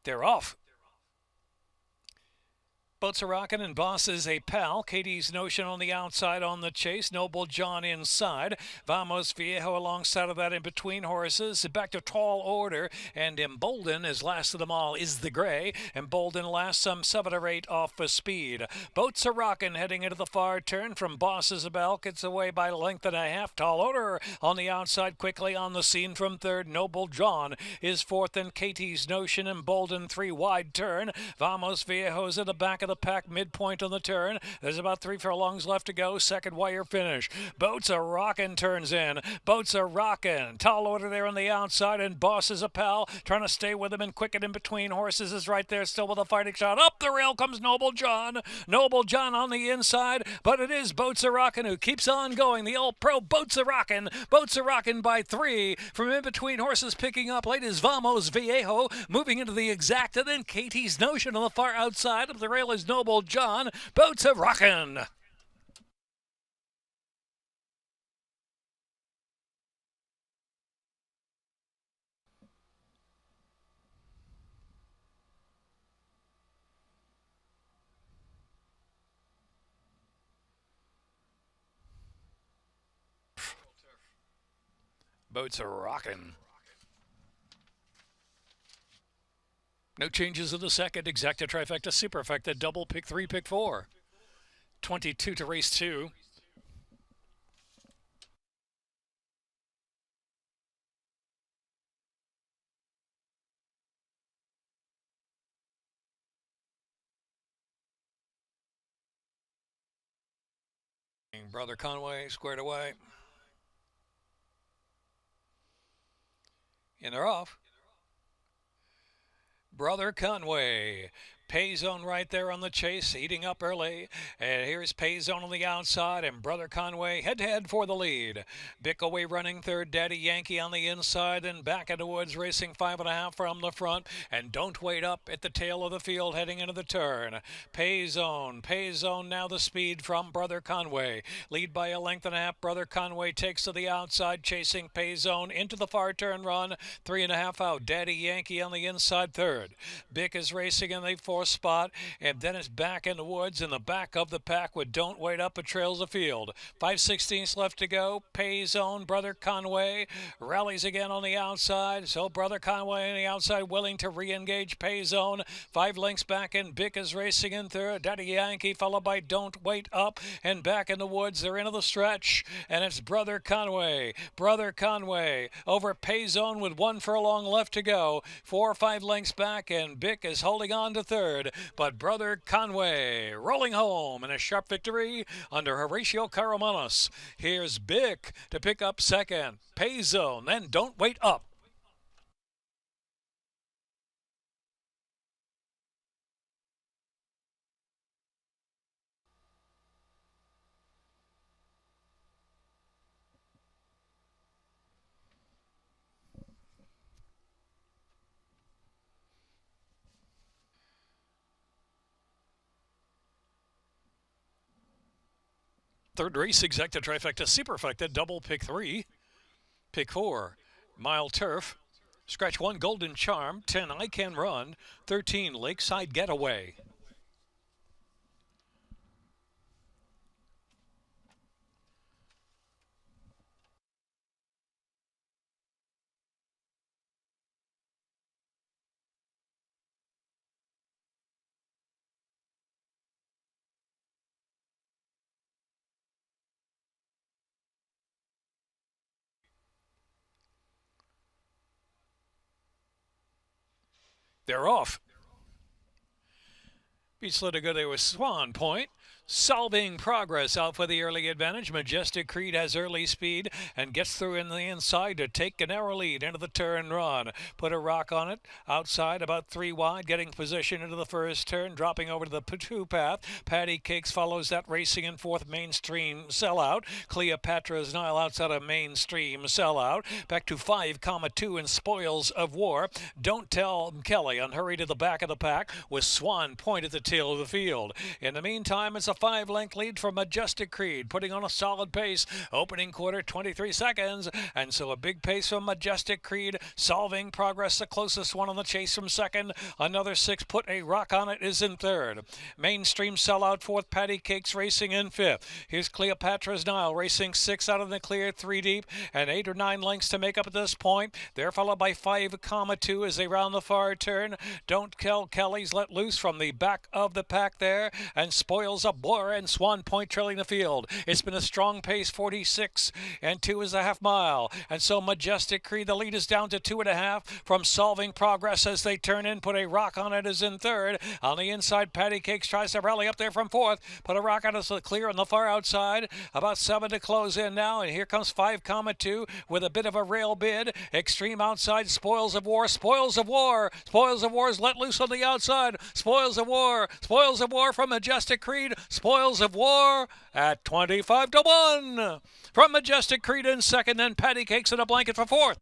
They're off. Boats are rocking and Boss is a pal. Katie's Notion on the outside on the chase. Noble John inside. Vamos Viejo alongside of that in between horses. Back to Tall Order. And Embolden is last of them all is the gray. Embolden last some 7 or 8 off for speed. Boats are rocking heading into the far turn from Boss Isabel. Gets away by length and a half. Tall Order on the outside quickly on the scene from third. Noble John is fourth and Katie's Notion. Embolden 3 wide turn. Vamos Viejo's at the back of the pack midpoint on the turn. There's about 3 furlongs left to go. Second wire finish. Boats are rocking turns in. Boats are rocking. Tall Order there on the outside and Boss is a pal trying to stay with him and quicken in between horses is right there still with a fighting shot. Up the rail comes Noble John. Noble John on the inside, but it is Boats are rocking who keeps on going. The old pro Boats are rocking. Boats are rocking by 3 from in between horses picking up late is Vamos Viejo moving into the exact and then Katie's Notion on the far outside of the rail is Noble John. Boats are rocking. Boats are rocking. No changes in the second. Exacta, trifecta, superfecta, double, pick 3, pick 4. 22 to race 2. Brother Conway squared away. And they're off. Brother Conway. Payzone right there on the chase, heating up early. And here's Payzone on the outside, and Brother Conway head-to-head for the lead. Bick away running third, Daddy Yankee on the inside, and back into Woods racing 5.5 from the front. And Don't Wait Up at the tail of the field heading into the turn. Payzone now the speed from Brother Conway. Lead by a length and a half. Brother Conway takes to the outside, chasing Payzone into the far turn run. 3.5 out. Daddy Yankee on the inside third. Bick is racing in the fourth spot, and then it's back in the Woods in the back of the pack with Don't Wait Up. It trails the field. 5/16 left to go. Payzone, Brother Conway rallies again on the outside. So Brother Conway on the outside willing to re-engage Payzone. 5 lengths back, and Bick is racing in third. Daddy Yankee followed by Don't Wait Up, and back in the Woods. They're into the stretch, and it's Brother Conway. Brother Conway over Payzone with 1 furlong left to go. 4 or 5 lengths back, and Bick is holding on to third. But Brother Conway rolling home in a sharp victory under Horatio Caromanos. Here's Bick to pick up second. Payzone, then Don't Wait Up. Third race, exacta, trifecta, superfecta, double, pick 3, pick 4, Mile Turf, scratch 1, Golden Charm, 10, I Can Run, 13, Lakeside Getaway. They're off. Beats Litigo, there was Swan Point. Solving Progress out for the early advantage. Majestic Creed has early speed and gets through in the inside to take a narrow lead into the turn run. Put a rock on it. Outside about 3 wide, getting position into the first turn, dropping over to the 2 path. Patty Cakes follows that, racing in fourth. Mainstream Sellout. Cleopatra's Nile outside of Mainstream Sellout. Back to 5,2 in Spoils of War. Don't Tell Kelly on hurry to the back of the pack with Swan Point at the tail of the field. In the meantime, it's a 5-length lead for Majestic Creed, putting on a solid pace. Opening quarter, 23 seconds. And so a big pace from Majestic Creed. Solving Progress, the closest one on the chase from second. Another 6, Put a Rock on It, is in third. Mainstream Sellout fourth. Patty Cakes racing in fifth. Here's Cleopatra's Nile racing 6 out of the clear, 3 deep, and 8 or 9 lengths to make up at this point. They're followed by 5,2 as they round the far turn. Don't Kill Kelly's let loose from the back of the pack there, and Spoils of War and Swan Point trailing the field. It's been a strong pace, 46 and 2 is a half mile. And so Majestic Creed, the lead is down to 2.5 from Solving Progress as they turn in. Put a Rock on It is in third. On the inside, Patty Cakes tries to rally up there from fourth. Put a Rock on It is clear on the far outside. About 7 to close in now, and here comes 5,2 with a bit of a rail bid. Extreme outside, Spoils of War, Spoils of War. Spoils of War is let loose on the outside. Spoils of War from Majestic Creed. Spoils of War at 25 to 1 from Majestic Creed in second, then Patty Cakes in a blanket for fourth.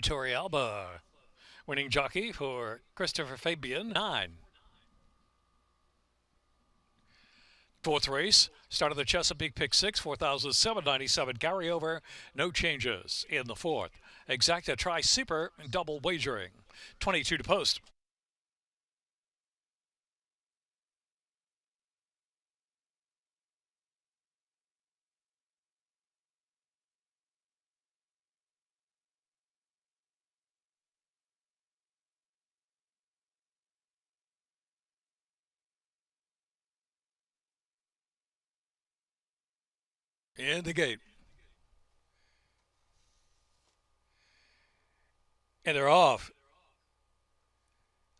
Tori Alba, winning jockey for Christopher Fabian, 9. Fourth race, start of the Chesapeake Pick 6, 4,797 carryover, no changes in the fourth. Exacta Tri Super double wagering, 22 to post. In the gate. And they're off.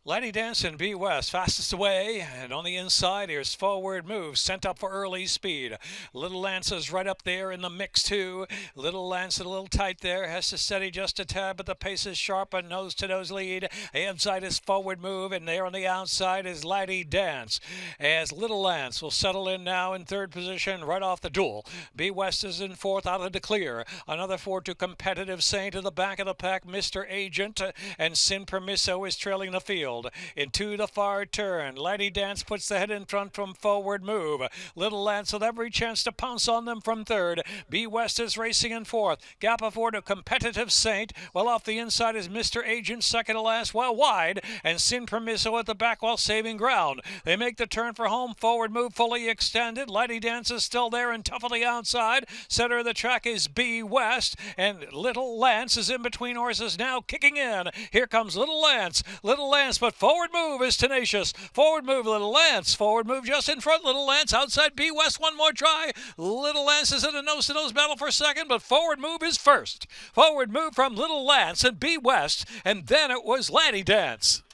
Laddie Dance and B West fastest away, and on the inside here's Forward Move sent up for early speed. Little Lance is right up there in the mix too. Little Lance a little tight there, has to steady just a tad, but the pace is sharp, a nose to nose lead. Inside is Forward Move, and there on the outside is Laddie Dance. As Little Lance will settle in now in third position right off the duel. B West is in fourth out of the clear. Another 4 to Competitive Saint to the back of the pack. Mr. Agent and Sin Permiso is trailing the field. Into the far turn, Laddie Dance puts the head in front from Forward Move. Little Lance with every chance to pounce on them from third. B West is racing in fourth. Gap of 4 to Competitive Saint. Well, off the inside is Mr. Agent, second to last, well wide, and Sin Permiso at the back while saving ground. They make the turn for home. Forward Move fully extended. Laddie Dance is still there and tough on the outside. Center of the track is B West, and Little Lance is in between horses now, kicking in. Here comes Little Lance. Little Lance, but Forward Move is tenacious. Forward Move, Little Lance. Forward Move just in front. Little Lance outside B West. One more try. Little Lance is in a nose-to-nose battle for second, but Forward Move is first. Forward Move from Little Lance and B West, and then it was Laddie Dance.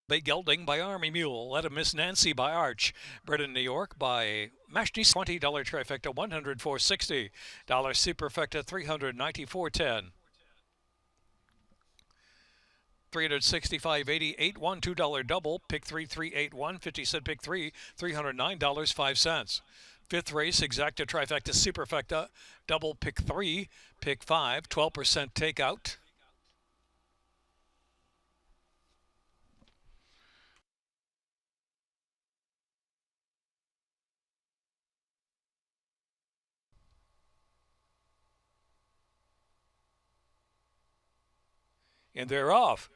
Bay Gelding by Army Mule. Let him Miss Nancy by Arch. Bred in New York by Mashni. $20 trifecta, $104.60. Superfecta, $394.10. 365.88, $2 double, pick 3, 381, 50-cent pick 3, $309.05. Fifth race, Exacta Trifecta Superfecta, double pick 3, pick 5, 12% takeout. And they're off.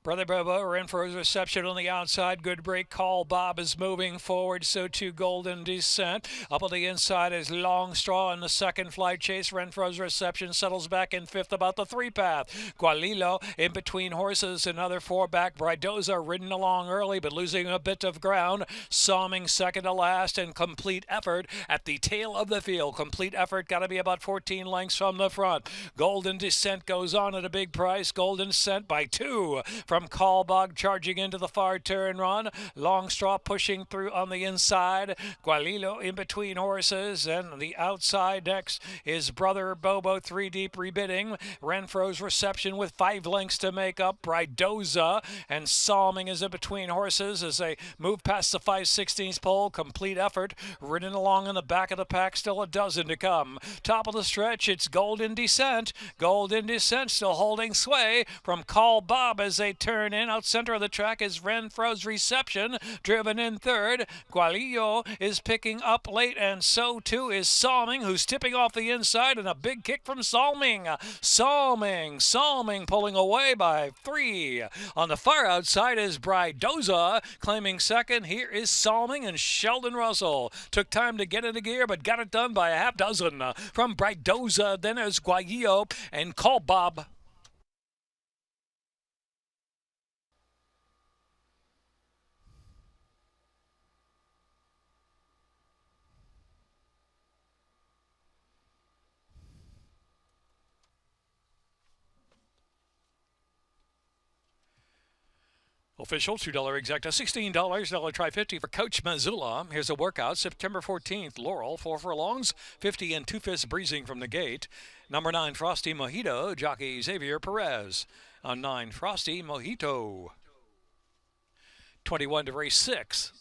Brother Bobo are in for his reception on the outside. Good break call. Bob is moving forward. So too Golden Descent. Up on the inside is Long Straw in the second flight chase. Renfro's reception settles back in fifth about the three path. Gualilo in between horses. Another four back. Bridoza ridden along early but losing a bit of ground. Salming second to last and Complete Effort at the tail of the field. Complete Effort got to be about 14 lengths from the front. Golden Descent goes on at a big price. Golden Descent by 2 from Callbog charging into the far turn run. Long Straw pushing through on the inside. Gualilo in between horses. And the outside next is Brother Bobo 3 deep rebidding. Renfro's reception with 5 lengths to make up. Bridoza and Salming is in between horses as they move past the 5/16 pole. Complete Effort ridden along in the back of the pack. Still a dozen to come. Top of the stretch, it's Golden Descent. Golden Descent still holding sway from Call Bob as they turn in. Out center of the track is Renfro's reception, driven in third. Gualillo is picking up late, and so too is Salming, who's tipping off the inside, and a big kick from Salming. Salming pulling away by 3. On the far outside is Bridoza claiming second. Here is Salming, and Sheldon Russell took time to get into gear, but got it done by a half dozen. From Bridoza, then there's Gualillo and Call Bob. Official, $2 exacta, $16, try 50 for Coach Missoula. Here's a workout, September 14th, Laurel, 4 furlongs, 50 and 2/5 breezing from the gate. Number 9, Frosty Mojito, jockey Xavier Perez. On 9, Frosty Mojito. 21 to race 6.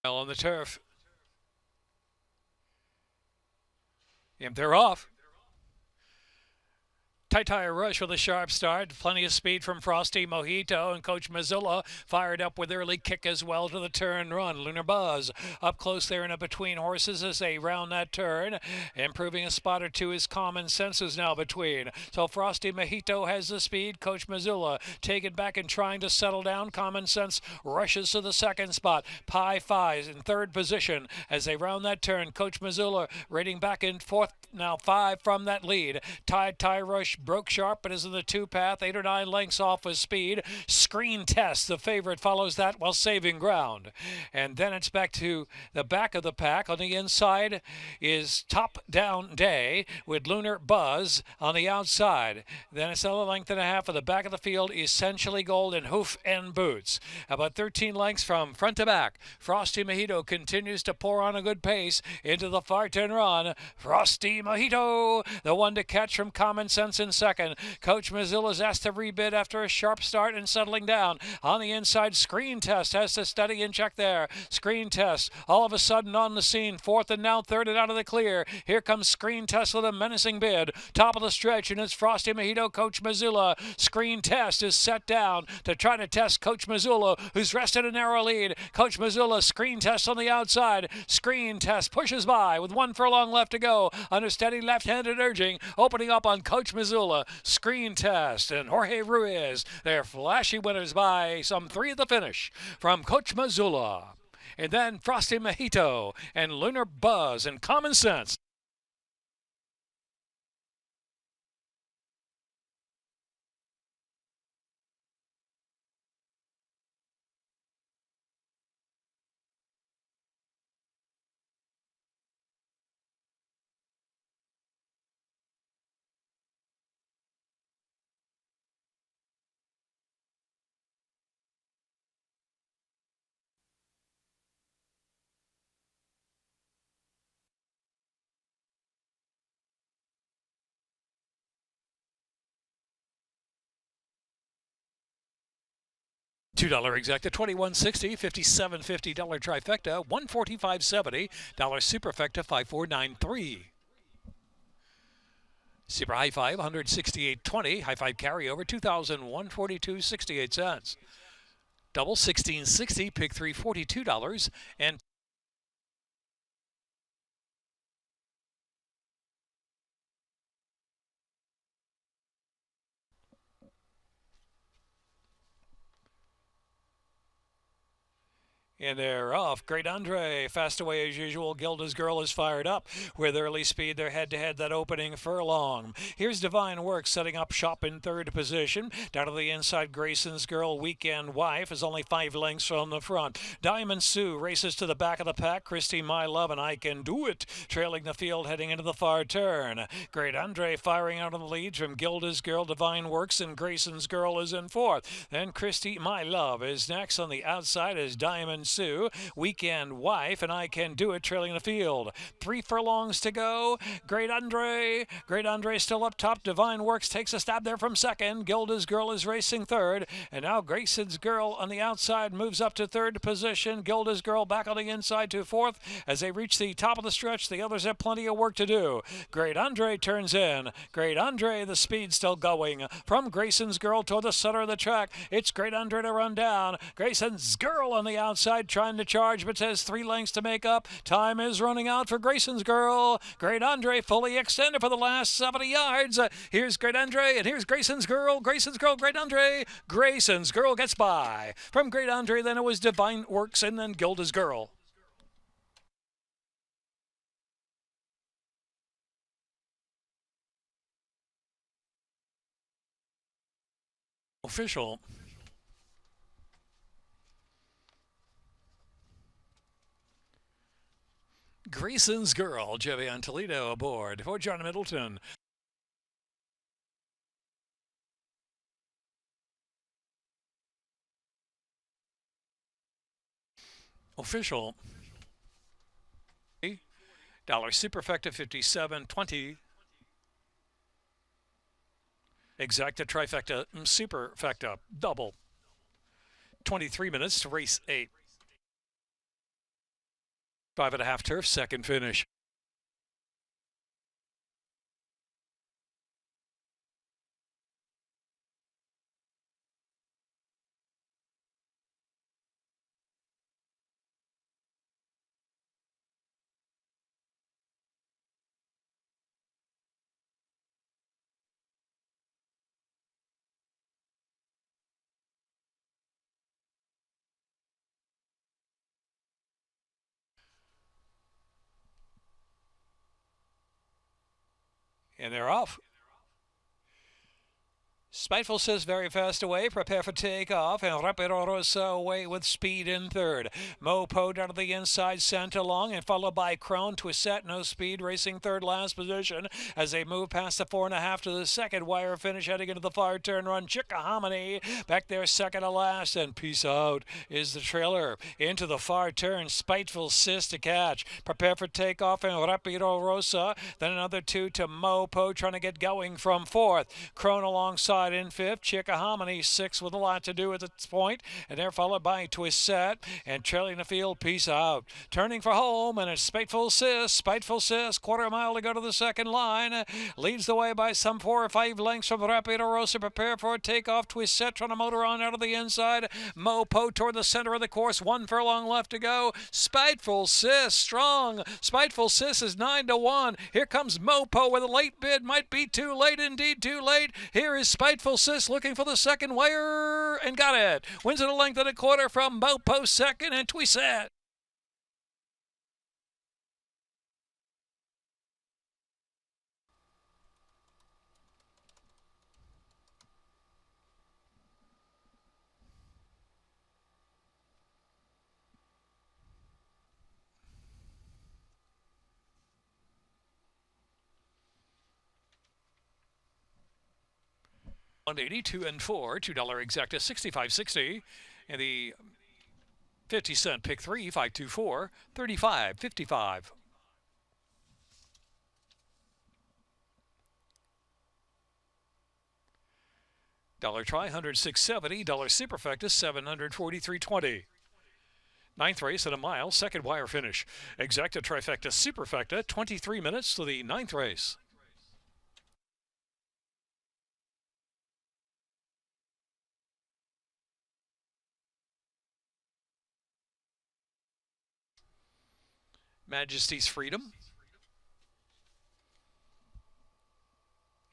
On the turf. Yep, they're off. Tight tire rush with a sharp start. Plenty of speed from Frosty Mojito, and Coach Missoula fired up with early kick as well to the turn run. Lunar Buzz up close there and up between horses as they round that turn. Improving a spot or two is Common Sense is now between. So Frosty Mojito has the speed. Coach Missoula taking back and trying to settle down. Common Sense rushes to the second spot. Pi Fi's in third position as they round that turn. Coach Missoula rating back in fourth. Now 5 from that lead. Tie rush broke sharp, but is in the 2 path, 8 or 9 lengths off with speed. Screen Test, the favorite, follows that while saving ground. And then it's back to the back of the pack. On the inside is Top Down Day with Lunar Buzz on the outside. Then it's another length and a half of the back of the field, Essentially Gold and Hoof and Boots. About 13 lengths from front to back. Frosty Mojito continues to pour on a good pace into the far turn run. Frosty Mojito, the one to catch from Common Sense in second. Coach Missoula's asked to rebid after a sharp start and settling down. On the inside, Screen Test has to steady and check there. Screen Test all of a sudden on the scene. Fourth and now third and out of the clear. Here comes Screen Test with a menacing bid. Top of the stretch, and it's Frosty Mojito, Coach Missoula. Screen Test is set down to try to test Coach Missoula, who's rested a narrow lead. Coach Missoula, Screen Test on the outside. Screen Test pushes by with 1 furlong left to go. Under steady left-handed urging, opening up on Coach Missoula. Screen Test and Jorge Ruiz. They're flashy winners by some 3 at the finish from Coach Missoula. And then Frosty Mojito and Lunar Buzz and Common Sense. $2 exacta, 21.60, $57.50 trifecta, 145.70, dollar superfecta, 5493. Super high five, 168.20, high five carryover, 2,142.68 cents. Double 16.60, pick three, $42, and they're off. Great Andre, fast away as usual. Gilda's Girl is fired up. With early speed, they're head-to-head that opening furlong. Here's Divine Works setting up shop in third position. Down to the inside, Grayson's Girl, Weekend Wife, is only 5 lengths from the front. Diamond Sue races to the back of the pack. Christy, My Love, and I Can Do It, trailing the field heading into the far turn. Great Andre firing out on the leads from Gilda's Girl, Divine Works, and Grayson's Girl is in fourth. Then Christy, My Love is next. On the outside is Diamond Sue, Weekend Wife, and I Can Do It, trailing the field. 3 furlongs to go. Great Andre still up top. Divine Works takes a stab there from second. Gilda's Girl is racing third, and now Grayson's Girl on the outside moves up to third position. Gilda's Girl back on the inside to fourth. As they reach the top of the stretch, the others have plenty of work to do. Great Andre turns in. Great Andre, the speed still going from Grayson's Girl toward the center of the track. It's Great Andre to run down. Grayson's Girl on the outside trying to charge, but says 3 lengths to make up. Time is running out for Grayson's Girl. Great Andre fully extended for the last 70 yards. Here's Great Andre, and here's Grayson's Girl. Grayson's Girl, Great Andre. Grayson's Girl gets by. From Great Andre, then it was Divine Works, and then Gilda's Girl. Official. Grayson's Girl, Jovian Toledo aboard for John Middleton. Official. Dollar superfecta, 57.20. Exacta trifecta superfecta double. 23 minutes to race 8. 5.5 turf, second finish. And they're off. Spiteful says very fast away, prepare for takeoff, and Rapido Rosa away with speed in third. Mopo down to the inside, sent along, and followed by Crone, Twissette, no speed, racing third last position as they move past the 4.5 to the second wire finish, heading into the far turn run. Chickahominy back there second to last, and Peace Out is the trailer. Into the far turn, Spiteful Sis to catch. Prepare for takeoff, and Rapido Rosa, then another 2 to Mopo, trying to get going from fourth. Crone alongside in fifth, Chickahominy sixth with a lot to do at this point, and they're followed by Twissette, and trailing the field, Peace Out. Turning for home, and it's Spiteful Sis, quarter mile to go to the second line, leads the way by some 4 or 5 lengths from Rapido Rosa. Prepare for a takeoff. Twissette trying to motor on out of the inside. Mopo toward the center of the course, 1 furlong left to go. Spiteful Sis strong. Spiteful Sis is 9-1. Here comes Mopo with a late bid. Might be too late, indeed too late. Here is Spiteful Sis looking for the second wire, and got it. Wins it a length and a quarter from Mopo second, and Twissette. $182 and 4, $2 exacta, 65.60, and the 50-cent pick 3, 524, 35.55. Dollar try, 106.70. Dollar superfecta, 743.20. Ninth race at a mile, second wire finish. Exacta trifecta superfecta, 23 minutes to the ninth race. Majesty's Freedom.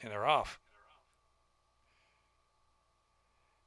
And they're off.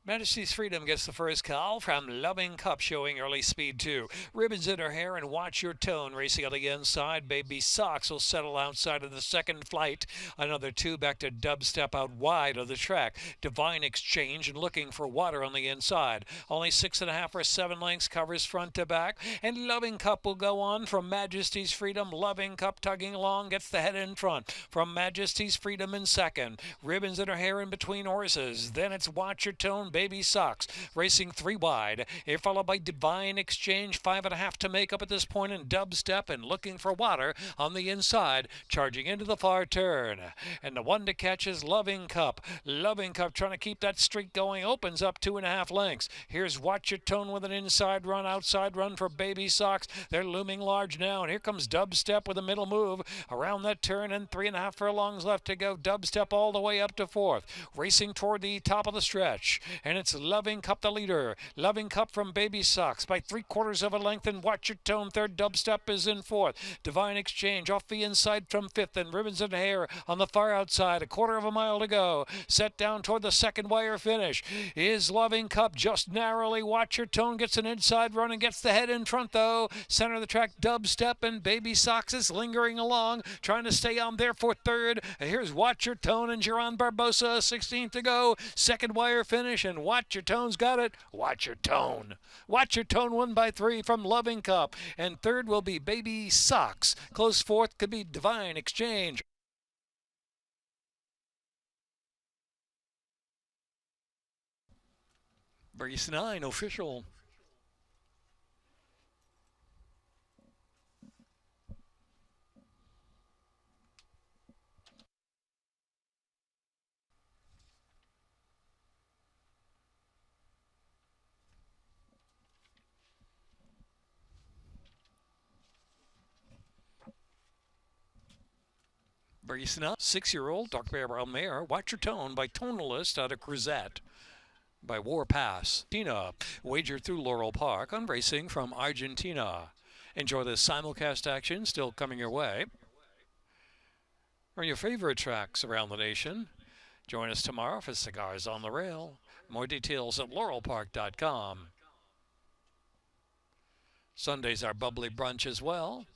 Majesty's Freedom gets the first call from Loving Cup, showing early speed too. Ribbons in her hair and Watch Your Tone racing on the inside. Baby Socks will settle outside of the second flight. Another two back to Dubstep out wide of the track. Divine Exchange and Looking for Water on the inside. Only 6.5 or 7 lengths covers front to back. And Loving Cup will go on from Majesty's Freedom. Loving Cup tugging along, gets the head in front. From Majesty's Freedom in second. Ribbons in her hair in between horses. Then it's Watch Your Tone, Baby Socks racing 3 wide. Here followed by Divine Exchange, 5.5 to make up at this point, in Dubstep and Looking for Water on the inside, charging into the far turn. And the one to catch is Loving Cup. Loving Cup trying to keep that streak going, opens up 2.5 lengths. Here's Watch Your Tone with an inside run, outside run for Baby Socks. They're looming large now, and here comes Dubstep with a middle move around that turn, and 3.5 furlongs left to go. Dubstep all the way up to fourth, racing toward the top of the stretch. And it's Loving Cup the leader. Loving Cup from Baby Socks by 3/4 of a length, and Watch Your Tone third. Dubstep is in fourth. Divine Exchange off the inside from fifth, and Ribbons in Hair on the far outside. 1/4 of a mile to go. Set down toward the second wire finish is Loving Cup, just narrowly. Watch Your Tone gets an inside run and gets the head in front though. Center of the track, Dubstep, and Baby Socks is lingering along, trying to stay on there for third. Here's Watch Your Tone and Geron Barbosa, 16th to go. Second wire finish, and Watch Your Tone's got it. Watch Your Tone. Watch Your Tone won by 3 from Loving Cup. And third will be Baby Socks. Close fourth could be Divine Exchange. Race 9 official. Race 9, 6-year-old Dark Bear Brown Mare, Watch Your Tone by Tonalist out of Cruzette. By Warpass. Tina, wager through Laurel Park on racing from Argentina. Enjoy this simulcast action still coming your way. Or your favorite tracks around the nation. Join us tomorrow for Cigars on the Rail. More details at laurelpark.com. Sunday's our bubbly brunch as well.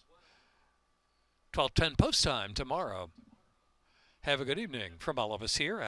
12:10 post time tomorrow. Have a good evening from all of us here.